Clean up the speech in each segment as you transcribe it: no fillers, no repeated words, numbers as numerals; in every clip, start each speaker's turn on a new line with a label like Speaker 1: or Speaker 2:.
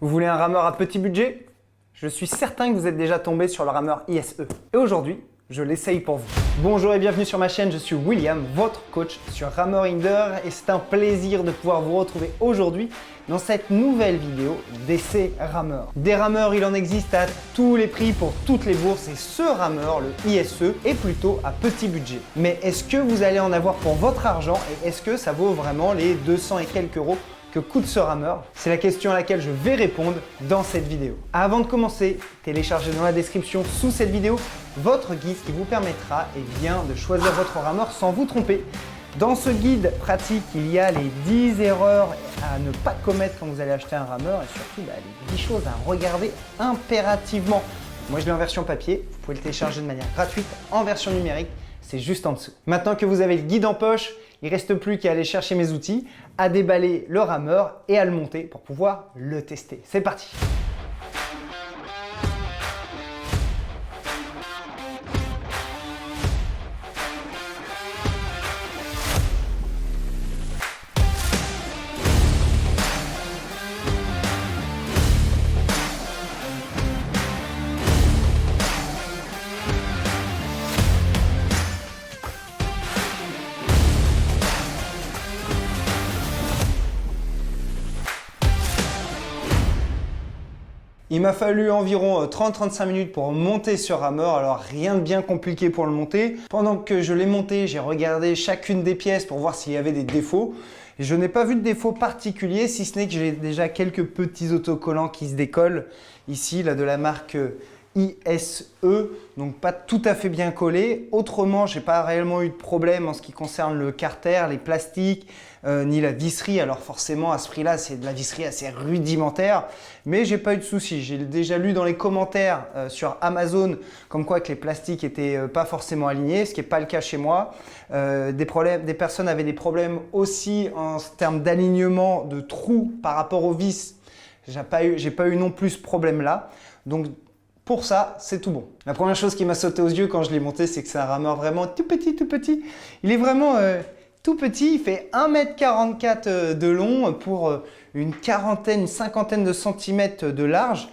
Speaker 1: Vous voulez un rameur à petit budget? Je suis certain que vous êtes déjà tombé sur le rameur ISE. Et aujourd'hui, je l'essaye pour vous. Bonjour et bienvenue sur ma chaîne, je suis William, votre coach sur Rameur Indoor et c'est un plaisir de pouvoir vous retrouver aujourd'hui dans cette nouvelle vidéo d'essai rameur. Des rameurs, il en existe à tous les prix pour toutes les bourses et ce rameur, le ISE, est plutôt à petit budget. Mais est-ce que vous allez en avoir pour votre argent et est-ce que ça vaut vraiment les 200 et quelques euros que coûte ce rameur? C'est la question à laquelle je vais répondre dans cette vidéo. Avant de commencer, téléchargez dans la description sous cette vidéo votre guide qui vous permettra de choisir votre rameur sans vous tromper. Dans ce guide pratique, il y a les 10 erreurs à ne pas commettre quand vous allez acheter un rameur et surtout les 10 choses à regarder impérativement. Moi je l'ai en version papier, vous pouvez le télécharger de manière gratuite en version numérique, c'est juste en dessous. Maintenant que vous avez le guide en poche, il ne reste plus qu'à aller chercher mes outils, à déballer le rameur et à le monter pour pouvoir le tester. C'est parti! Il m'a fallu environ 30-35 minutes pour monter ce rameur, alors rien de bien compliqué pour le monter. Pendant que je l'ai monté, j'ai regardé chacune des pièces pour voir s'il y avait des défauts. Et je n'ai pas vu de défaut particulier, si ce n'est que j'ai déjà quelques petits autocollants qui se décollent. Ici, là, de la marque ISE, donc pas tout à fait bien collé. Autrement, j'ai pas réellement eu de problème en ce qui concerne le carter, les plastiques, ni la visserie. Alors forcément, à ce prix-là, c'est de la visserie assez rudimentaire, mais j'ai pas eu de soucis. J'ai déjà lu dans les commentaires sur Amazon comme quoi que les plastiques étaient pas forcément alignés, ce qui n'est pas le cas chez moi. Des personnes avaient des problèmes aussi en termes d'alignement de trous par rapport aux vis. J'ai pas eu non plus ce problème-là. Donc pour ça, c'est tout bon. La première chose qui m'a sauté aux yeux quand je l'ai monté, c'est que c'est un rameur vraiment tout petit, tout petit. Il est vraiment tout petit, il fait 1,44 m de long pour une cinquantaine de centimètres de large.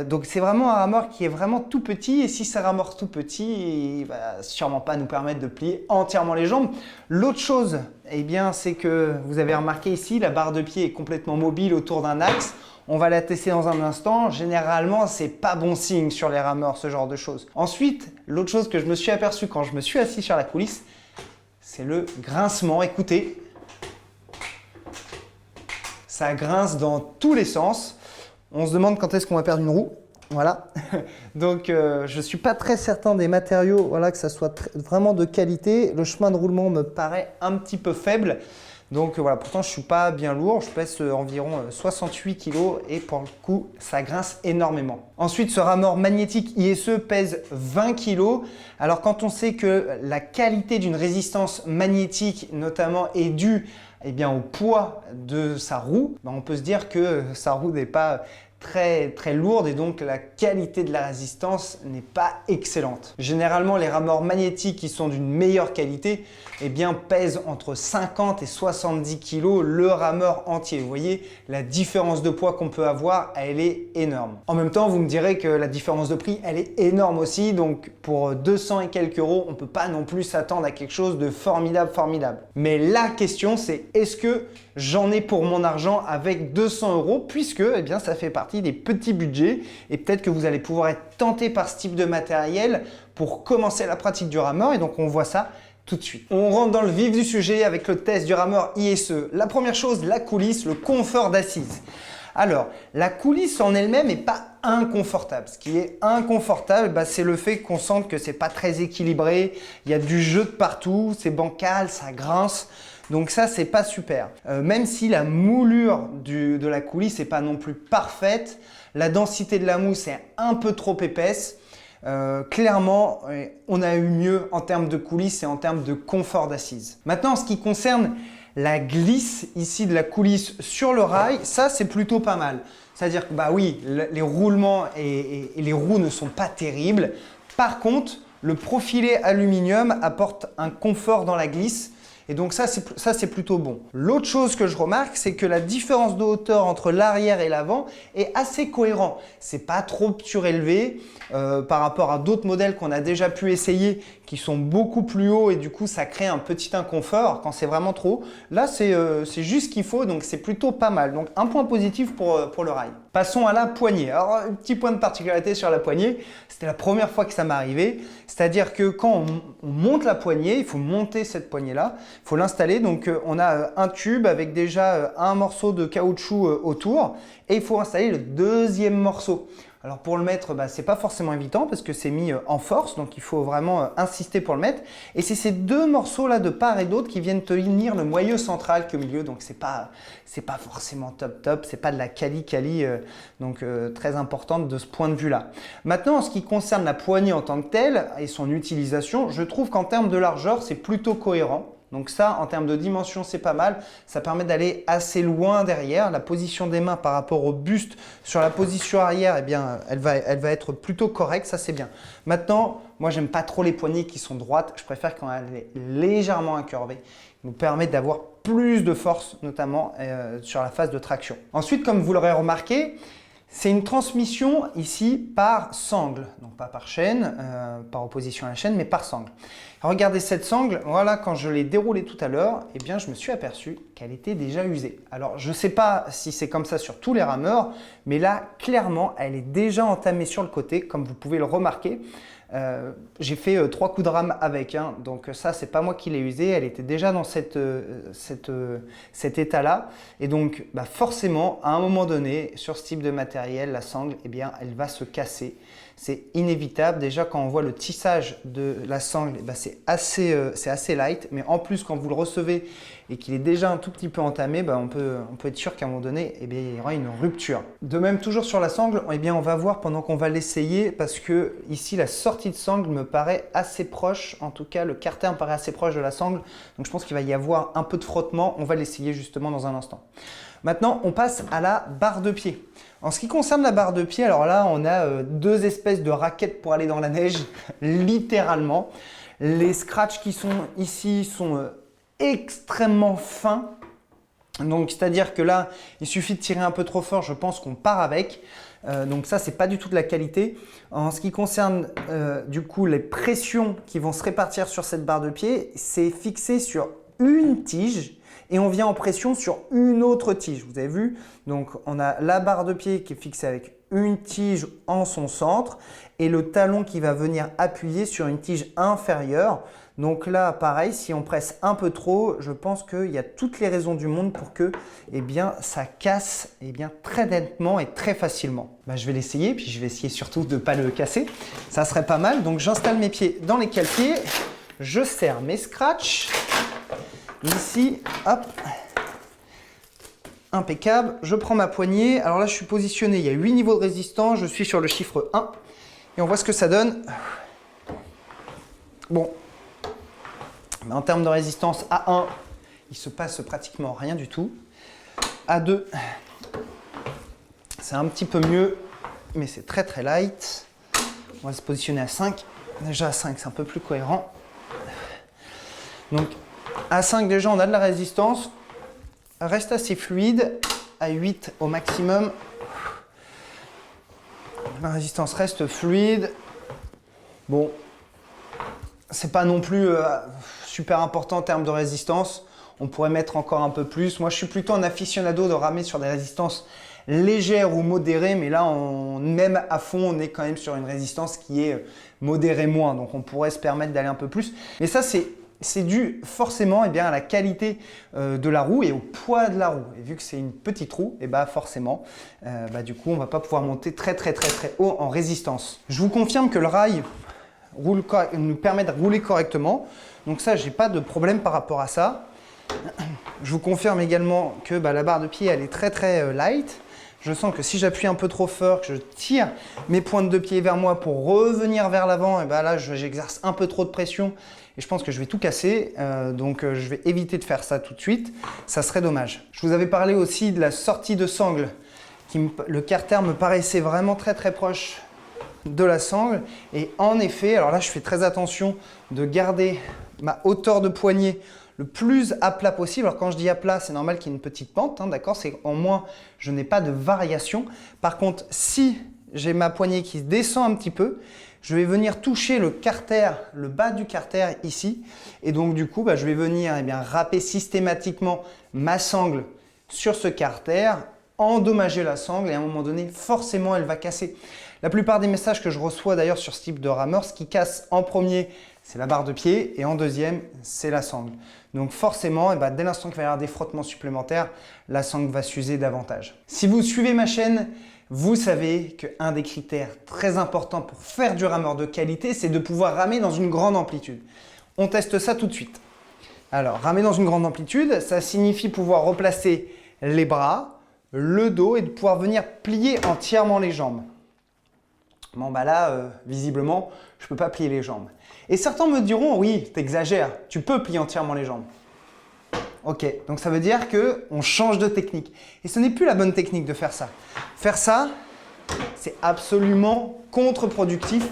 Speaker 1: Donc c'est vraiment un rameur qui est vraiment tout petit et si c'est un rameur tout petit, il va sûrement pas nous permettre de plier entièrement les jambes. L'autre chose, eh bien, c'est que vous avez remarqué ici, la barre de pied est complètement mobile autour d'un axe. On va la tester dans un instant. Généralement, c'est pas bon signe sur les rameurs, ce genre de choses. Ensuite, l'autre chose que je me suis aperçu quand je me suis assis sur la coulisse, c'est le grincement. Écoutez, ça grince dans tous les sens. On se demande quand est-ce qu'on va perdre une roue. Voilà. Donc, je ne suis pas très certain des matériaux, voilà, que ça soit vraiment de qualité. Le chemin de roulement me paraît un petit peu faible. Donc voilà, pourtant je ne suis pas bien lourd, je pèse environ 68 kg et pour le coup, ça grince énormément. Ensuite, ce rameur magnétique ISE pèse 20 kg. Alors quand on sait que la qualité d'une résistance magnétique notamment est due au poids de sa roue, on peut se dire que sa roue n'est pas très lourde et donc la qualité de la résistance n'est pas excellente. Généralement, les rameurs magnétiques qui sont d'une meilleure qualité pèsent entre 50 et 70 kg le rameur entier. Vous voyez, la différence de poids qu'on peut avoir, elle est énorme. En même temps, vous me direz que la différence de prix, elle est énorme aussi. Donc pour 200 et quelques euros, on ne peut pas non plus s'attendre à quelque chose de formidable. Mais la question, c'est est-ce que j'en ai pour mon argent avec 200 euros puisque ça fait partie des petits budgets et peut-être que vous allez pouvoir être tenté par ce type de matériel pour commencer la pratique du rameur et donc on voit ça tout de suite. On rentre dans le vif du sujet avec le test du rameur ISE. La première chose, la coulisse, le confort d'assise. Alors, la coulisse en elle-même n'est pas inconfortable. Ce qui est inconfortable, c'est le fait qu'on sente que c'est pas très équilibré, il y a du jeu de partout, c'est bancal, ça grince. Donc ça, c'est pas super. Même si la moulure de la coulisse n'est pas non plus parfaite, la densité de la mousse est un peu trop épaisse. Clairement, on a eu mieux en termes de coulisse et en termes de confort d'assise. Maintenant, en ce qui concerne la glisse ici de la coulisse sur le rail, ça c'est plutôt pas mal. C'est-à-dire que oui, les roulements et les roues ne sont pas terribles. Par contre, le profilé aluminium apporte un confort dans la glisse Et donc ça, c'est plutôt bon. L'autre chose que je remarque, c'est que la différence de hauteur entre l'arrière et l'avant est assez cohérent. C'est pas trop surélevé par rapport à d'autres modèles qu'on a déjà pu essayer qui sont beaucoup plus hauts et du coup ça crée un petit inconfort quand c'est vraiment trop haut. Là, c'est juste ce qu'il faut, donc c'est plutôt pas mal. Donc un point positif pour le rail. Passons à la poignée. Alors un petit point de particularité sur la poignée, c'était la première fois que ça m'est arrivé. C'est-à-dire que quand on monte la poignée, il faut monter cette poignée-là, il faut l'installer. Donc on a un tube avec déjà un morceau de caoutchouc autour et il faut installer le deuxième morceau. Alors pour le mettre, c'est pas forcément évident parce que c'est mis en force, donc il faut vraiment insister pour le mettre. Et c'est ces deux morceaux-là de part et d'autre qui viennent tenir le moyeu central qui est au milieu, donc c'est pas forcément top, c'est pas de la quali, donc très importante de ce point de vue-là. Maintenant, en ce qui concerne la poignée en tant que telle et son utilisation, je trouve qu'en termes de largeur, c'est plutôt cohérent. Donc ça, en termes de dimension, c'est pas mal. Ça permet d'aller assez loin derrière. La position des mains par rapport au buste sur la position arrière, eh bien, elle va être plutôt correcte. Ça, c'est bien. Maintenant, moi, j'aime pas trop les poignées qui sont droites. Je préfère quand elle est légèrement incurvée. Ça nous permet d'avoir plus de force, notamment sur la phase de traction. Ensuite, comme vous l'aurez remarqué, c'est une transmission ici par sangle, donc pas par chaîne, par opposition à la chaîne, mais par sangle. Regardez cette sangle, voilà, quand je l'ai déroulée tout à l'heure, eh bien, je me suis aperçu qu'elle était déjà usée. Alors, je ne sais pas si c'est comme ça sur tous les rameurs, mais là, clairement, elle est déjà entamée sur le côté, comme vous pouvez le remarquer. J'ai fait 3 coups de rame avec, donc ça, c'est pas moi qui l'ai usée, elle était déjà dans cet état-là. Et donc, forcément, à un moment donné, sur ce type de matériel, la sangle, eh bien, elle va se casser. C'est inévitable. Déjà, quand on voit le tissage de la sangle, c'est assez light. Mais en plus, quand vous le recevez et qu'il est déjà un tout petit peu entamé, on peut être sûr qu'à un moment donné, eh bien, il y aura une rupture. De même, toujours sur la sangle, eh bien, on va voir pendant qu'on va l'essayer parce que ici, la sortie de sangle me paraît assez proche. En tout cas, le carter me paraît assez proche de la sangle. Donc, je pense qu'il va y avoir un peu de frottement. On va l'essayer justement dans un instant. Maintenant, on passe à la barre de pied. En ce qui concerne la barre de pied, alors là, on a deux espèces de raquettes pour aller dans la neige, littéralement. Les scratchs qui sont ici sont extrêmement fins. Donc, c'est-à-dire que là, il suffit de tirer un peu trop fort, je pense qu'on part avec. Donc ça, c'est pas du tout de la qualité. En ce qui concerne du coup les pressions qui vont se répartir sur cette barre de pied, c'est fixé sur une tige. Et on vient en pression sur une autre tige. Vous avez vu? Donc, on a la barre de pied qui est fixée avec une tige en son centre et le talon qui va venir appuyer sur une tige inférieure. Donc là, pareil, si on presse un peu trop, je pense qu'il y a toutes les raisons du monde pour que ça casse très nettement et très facilement. Je vais l'essayer, puis je vais essayer surtout de ne pas le casser. Ça serait pas mal. Donc, j'installe mes pieds dans les cale-pieds. Je serre mes scratchs. Ici, hop, impeccable. Je prends ma poignée. Alors là, je suis positionné. Il y a 8 niveaux de résistance. Je suis sur le chiffre 1. Et on voit ce que ça donne. Bon. Mais en termes de résistance, A1, il se passe pratiquement rien du tout. A2, c'est un petit peu mieux, mais c'est très très light. On va se positionner à 5. Déjà à 5, c'est un peu plus cohérent. Donc, à 5, déjà, on a de la résistance. Reste assez fluide. À 8 au maximum. La résistance reste fluide. Bon, c'est pas non plus super important en termes de résistance. On pourrait mettre encore un peu plus. Moi, je suis plutôt un aficionado de ramer sur des résistances légères ou modérées. Mais là, même à fond, on est quand même sur une résistance qui est modérée moins. Donc, on pourrait se permettre d'aller un peu plus. Mais ça, c'est dû forcément à la qualité de la roue et au poids de la roue. Et vu que c'est une petite roue, forcément, du coup, on ne va pas pouvoir monter très haut en résistance. Je vous confirme que le rail nous permet de rouler correctement. Donc ça, je n'ai pas de problème par rapport à ça. Je vous confirme également que la barre de pied, elle est très light. Je sens que si j'appuie un peu trop fort, que je tire mes pointes de pied vers moi pour revenir vers l'avant, et là, j'exerce un peu trop de pression. Et je pense que je vais tout casser, donc je vais éviter de faire ça tout de suite. Ça serait dommage. Je vous avais parlé aussi de la sortie de sangle. Le carter me paraissait vraiment très proche de la sangle. Et en effet, alors là, je fais très attention de garder ma hauteur de poignet le plus à plat possible. Alors quand je dis à plat, c'est normal qu'il y ait une petite pente, hein, d'accord? C'est en moins, je n'ai pas de variation. Par contre, si j'ai ma poignée qui descend un petit peu, je vais venir toucher le carter, le bas du carter ici. Et donc du coup, je vais venir râper systématiquement ma sangle sur ce carter, endommager la sangle et à un moment donné, forcément, elle va casser. La plupart des messages que je reçois d'ailleurs sur ce type de rameur, ce qui casse en premier, c'est la barre de pied et en deuxième, c'est la sangle. Donc forcément, dès l'instant qu'il va y avoir des frottements supplémentaires, la sangle va s'user davantage. Si vous suivez ma chaîne, vous savez qu'un des critères très importants pour faire du rameur de qualité, c'est de pouvoir ramer dans une grande amplitude. On teste ça tout de suite. Alors, ramer dans une grande amplitude, ça signifie pouvoir replacer les bras, le dos et de pouvoir venir plier entièrement les jambes. Bon, là, visiblement, je ne peux pas plier les jambes. Et certains me diront, oui, t'exagères, tu peux plier entièrement les jambes. Ok, donc ça veut dire qu'on change de technique. Et ce n'est plus la bonne technique de faire ça. Faire ça, c'est absolument contre-productif.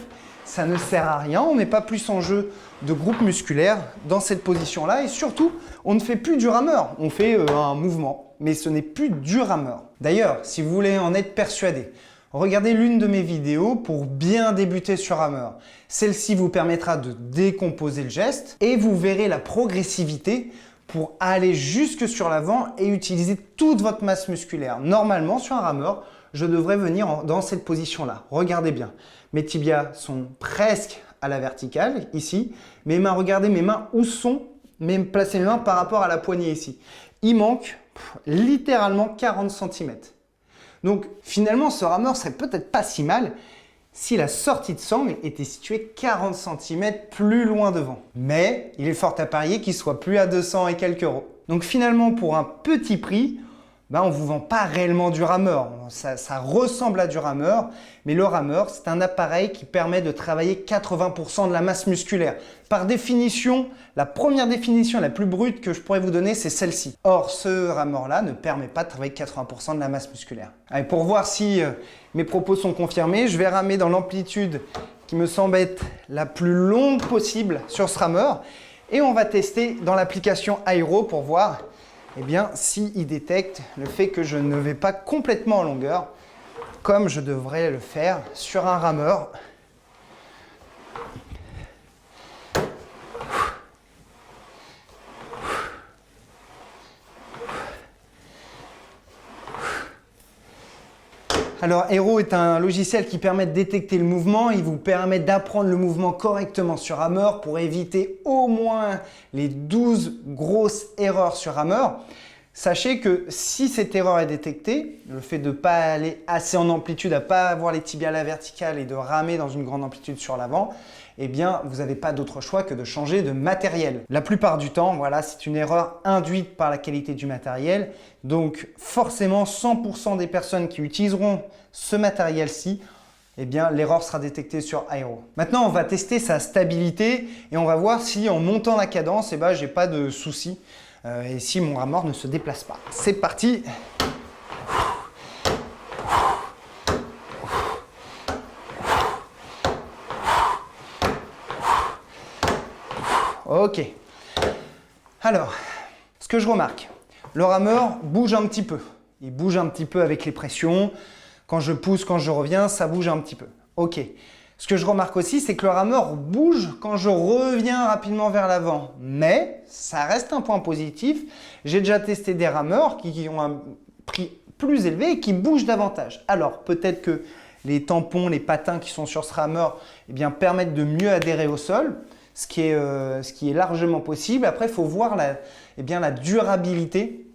Speaker 1: Ça ne sert à rien, on ne met pas plus en jeu de groupe musculaire dans cette position-là. Et surtout, on ne fait plus du rameur, on fait un mouvement. Mais ce n'est plus du rameur. D'ailleurs, si vous voulez en être persuadé, regardez l'une de mes vidéos pour bien débuter sur rameur. Celle-ci vous permettra de décomposer le geste et vous verrez la progressivité pour aller jusque sur l'avant et utiliser toute votre masse musculaire. Normalement, sur un rameur, je devrais venir dans cette position-là. Regardez bien. Mes tibias sont presque à la verticale, ici. Mes mains, regardez mes mains où sont, placez mes mains par rapport à la poignée ici. Il manque littéralement 40 cm. Donc finalement, ce rameur serait peut-être pas si mal si la sortie de sangle était située 40 cm plus loin devant. Mais il est fort à parier qu'il soit plus à 200 et quelques euros. Donc finalement, pour un petit prix, on ne vous vend pas réellement du rameur. Ça ressemble à du rameur, mais le rameur, c'est un appareil qui permet de travailler 80% de la masse musculaire. Par définition, la première définition la plus brute que je pourrais vous donner, c'est celle-ci. Or, ce rameur-là ne permet pas de travailler 80% de la masse musculaire. Allez, pour voir si mes propos sont confirmés, je vais ramer dans l'amplitude qui me semble être la plus longue possible sur ce rameur. Et on va tester dans l'application Aero pour voir s'il détecte le fait que je ne vais pas complètement en longueur, comme je devrais le faire sur un rameur. Alors, Aero est un logiciel qui permet de détecter le mouvement. Il vous permet d'apprendre le mouvement correctement sur rameur pour éviter au moins les 12 grosses erreurs sur rameur. Sachez que si cette erreur est détectée, le fait de ne pas aller assez en amplitude, à ne pas avoir les tibias à la verticale et de ramer dans une grande amplitude sur l'avant, vous n'avez pas d'autre choix que de changer de matériel. La plupart du temps, c'est une erreur induite par la qualité du matériel. Donc forcément, 100% des personnes qui utiliseront ce matériel-ci, l'erreur sera détectée sur Aero. Maintenant, on va tester sa stabilité et on va voir si en montant la cadence, j'ai pas de soucis et si mon rameur ne se déplace pas. C'est parti! Ok. Alors, ce que je remarque, le rameur bouge un petit peu. Il bouge un petit peu avec les pressions. Quand je pousse, quand je reviens, ça bouge un petit peu. Ok. Ce que je remarque aussi, c'est que le rameur bouge quand je reviens rapidement vers l'avant. Mais ça reste un point positif. J'ai déjà testé des rameurs qui ont un prix plus élevé et qui bougent davantage. Alors, peut-être que les tampons, les patins qui sont sur ce rameur permettent de mieux adhérer au sol. Ce qui est largement possible. Après, il faut voir la durabilité,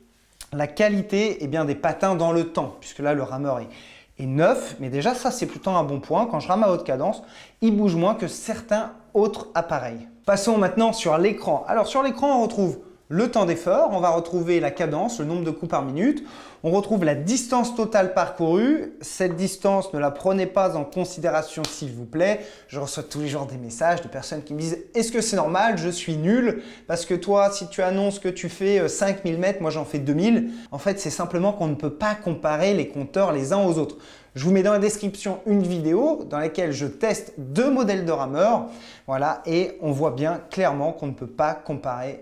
Speaker 1: la qualité des patins dans le temps, puisque là, le rameur est neuf. Mais déjà, ça, c'est plutôt un bon point. Quand je rame à haute cadence, il bouge moins que certains autres appareils. Passons maintenant sur l'écran. Alors, sur l'écran, on retrouve le temps d'effort, on va retrouver la cadence, le nombre de coups par minute, on retrouve la distance totale parcourue. Cette distance, ne la prenez pas en considération s'il vous plaît. Je reçois tous les jours des messages de personnes qui me disent « Est-ce que c'est normal? Je suis nul parce que toi, si tu annonces que tu fais 5000 mètres, moi j'en fais 2000. » En fait, c'est simplement qu'on ne peut pas comparer les compteurs les uns aux autres. Je vous mets dans la description une vidéo dans laquelle je teste 2 modèles de rameurs. Voilà, et on voit bien clairement qu'on ne peut pas comparer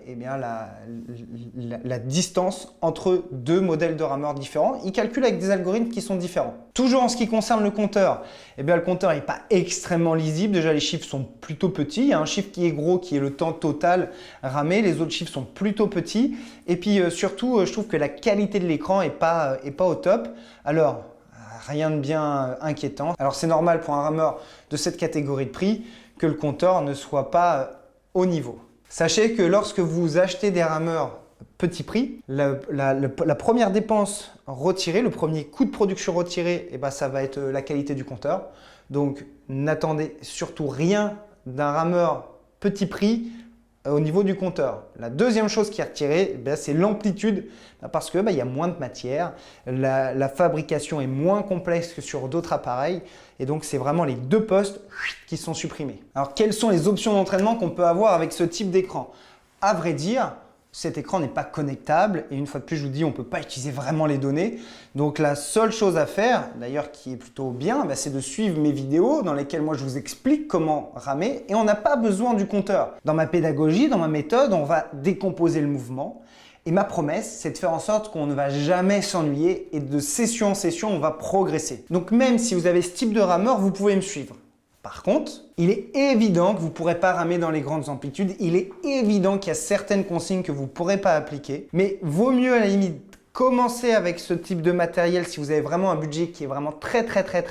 Speaker 1: la distance entre 2 modèles de rameurs différents. Ils calculent avec des algorithmes qui sont différents. Toujours en ce qui concerne le compteur, le compteur n'est pas extrêmement lisible. Déjà, les chiffres sont plutôt petits. Il y a un chiffre qui est gros, qui est le temps total ramé. Les autres chiffres sont plutôt petits. Et puis surtout, je trouve que la qualité de l'écran n'est pas au top. Alors, rien de bien inquiétant. Alors, c'est normal pour un rameur de cette catégorie de prix que le compteur ne soit pas au niveau. Sachez que lorsque vous achetez des rameurs petit prix, la première dépense retirée, le premier coût de production retiré, ça va être la qualité du compteur. Donc, n'attendez surtout rien d'un rameur petit prix au niveau du compteur. La deuxième chose qui est retirée, c'est l'amplitude, parce que il y a moins de matière, la fabrication est moins complexe que sur d'autres appareils, et donc c'est vraiment les 2 postes qui sont supprimés. Alors, quelles sont les options d'entraînement qu'on peut avoir avec ce type d'écran? À vrai dire, cet écran n'est pas connectable et une fois de plus, je vous dis, on ne peut pas utiliser vraiment les données. Donc, la seule chose à faire, d'ailleurs qui est plutôt bien, c'est de suivre mes vidéos dans lesquelles moi je vous explique comment ramer et on n'a pas besoin du compteur. Dans ma pédagogie, dans ma méthode, on va décomposer le mouvement et ma promesse, c'est de faire en sorte qu'on ne va jamais s'ennuyer et de session en session, on va progresser. Donc, même si vous avez ce type de rameur, vous pouvez me suivre. Par contre, il est évident que vous ne pourrez pas ramer dans les grandes amplitudes. Il est évident qu'il y a certaines consignes que vous ne pourrez pas appliquer. Mais vaut mieux à la limite commencer avec ce type de matériel si vous avez vraiment un budget qui est vraiment très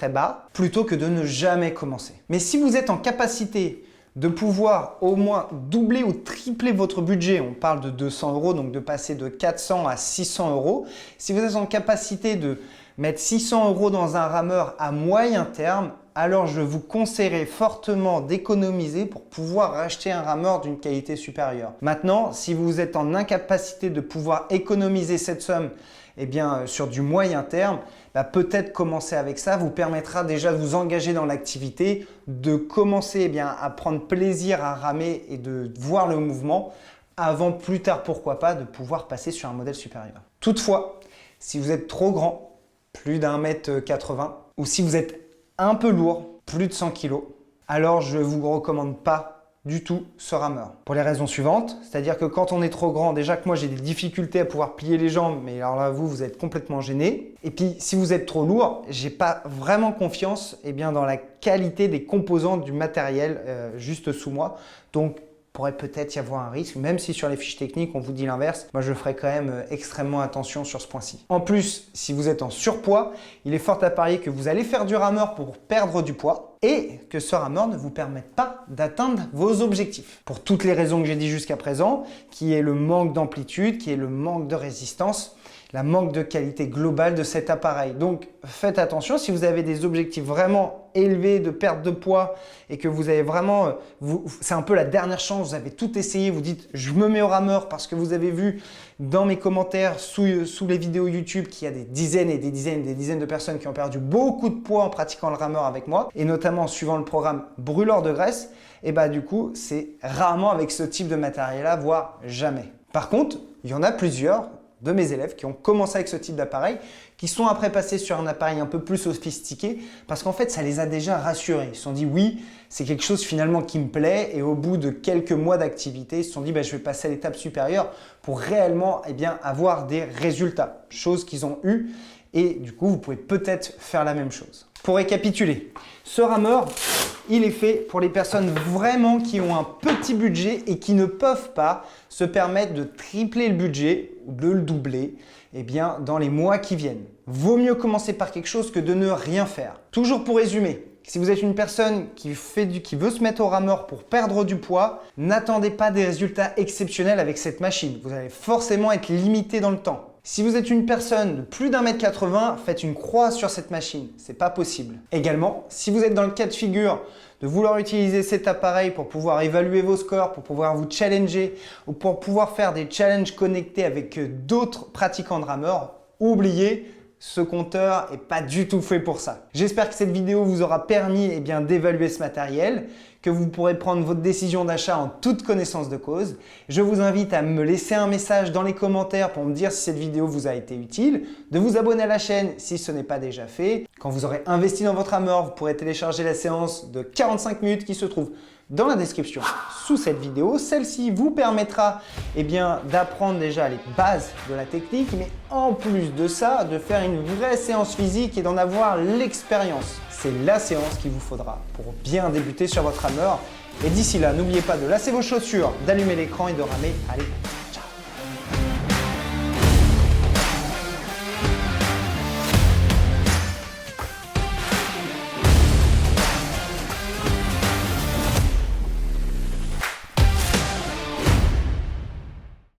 Speaker 1: bas, plutôt que de ne jamais commencer. Mais si vous êtes en capacité de pouvoir au moins doubler ou tripler votre budget, on parle de 200 €, donc de passer de 400 à 600 €. Si vous êtes en capacité de mettre 600 € dans un rameur à moyen terme, alors je vous conseillerais fortement d'économiser pour pouvoir acheter un rameur d'une qualité supérieure. Maintenant, si vous êtes en incapacité de pouvoir économiser cette somme sur du moyen terme, peut-être commencer avec ça vous permettra déjà de vous engager dans l'activité, de commencer à prendre plaisir à ramer et de voir le mouvement avant plus tard, pourquoi pas, de pouvoir passer sur un modèle supérieur. Toutefois, si vous êtes trop grand, plus d'1,80 m, ou si vous êtes un peu lourd, plus de 100 kg, alors je ne vous recommande pas du tout ce rameur. Pour les raisons suivantes, c'est-à-dire que quand on est trop grand, déjà que moi j'ai des difficultés à pouvoir plier les jambes, mais alors là vous êtes complètement gêné. Et puis si vous êtes trop lourd, j'ai pas vraiment confiance dans la qualité des composants du matériel juste sous moi. Donc pourrait peut-être y avoir un risque, même si sur les fiches techniques on vous dit l'inverse, moi je ferai quand même extrêmement attention sur ce point-ci. En plus, si vous êtes en surpoids, il est fort à parier que vous allez faire du rameur pour perdre du poids et que ce rameur ne vous permette pas d'atteindre vos objectifs. Pour toutes les raisons que j'ai dit jusqu'à présent, qui est le manque d'amplitude, qui est le manque de résistance, la manque de qualité globale de cet appareil. Donc faites attention, si vous avez des objectifs vraiment élevés de perte de poids et que vous avez vraiment, c'est un peu la dernière chance, vous avez tout essayé, vous dites je me mets au rameur parce que vous avez vu dans mes commentaires sous les vidéos YouTube qu'il y a des dizaines et des dizaines de personnes qui ont perdu beaucoup de poids en pratiquant le rameur avec moi et notamment en suivant le programme brûleur de graisse, et du coup c'est rarement avec ce type de matériel-là, voire jamais. Par contre, il y en a plusieurs de mes élèves qui ont commencé avec ce type d'appareil, qui sont après passés sur un appareil un peu plus sophistiqué parce qu'en fait, ça les a déjà rassurés. Ils se sont dit oui, c'est quelque chose finalement qui me plaît et au bout de quelques mois d'activité, ils se sont dit je vais passer à l'étape supérieure pour réellement avoir des résultats, chose qu'ils ont eu et du coup, vous pouvez peut-être faire la même chose. Pour récapituler, ce rameur, il est fait pour les personnes vraiment qui ont un petit budget et qui ne peuvent pas se permettre de tripler le budget ou de le doubler dans les mois qui viennent. Vaut mieux commencer par quelque chose que de ne rien faire. Toujours pour résumer, si vous êtes une personne qui veut se mettre au rameur pour perdre du poids, n'attendez pas des résultats exceptionnels avec cette machine. Vous allez forcément être limité dans le temps. Si vous êtes une personne de plus d'1,80 m, faites une croix sur cette machine. C'est pas possible. Également, si vous êtes dans le cas de figure de vouloir utiliser cet appareil pour pouvoir évaluer vos scores, pour pouvoir vous challenger ou pour pouvoir faire des challenges connectés avec d'autres pratiquants de rameur, oubliez, ce compteur n'est pas du tout fait pour ça. J'espère que cette vidéo vous aura permis d'évaluer ce matériel, que vous pourrez prendre votre décision d'achat en toute connaissance de cause. Je vous invite à me laisser un message dans les commentaires pour me dire si cette vidéo vous a été utile, de vous abonner à la chaîne si ce n'est pas déjà fait. Quand vous aurez investi dans votre Hammer, vous pourrez télécharger la séance de 45 minutes qui se trouve dans la description sous cette vidéo. Celle-ci vous permettra d'apprendre déjà les bases de la technique, mais en plus de ça, de faire une vraie séance physique et d'en avoir l'expérience. C'est la séance qu'il vous faudra pour bien débuter sur votre Hammer. Et d'ici là, n'oubliez pas de lasser vos chaussures, d'allumer l'écran et de ramer. Allez,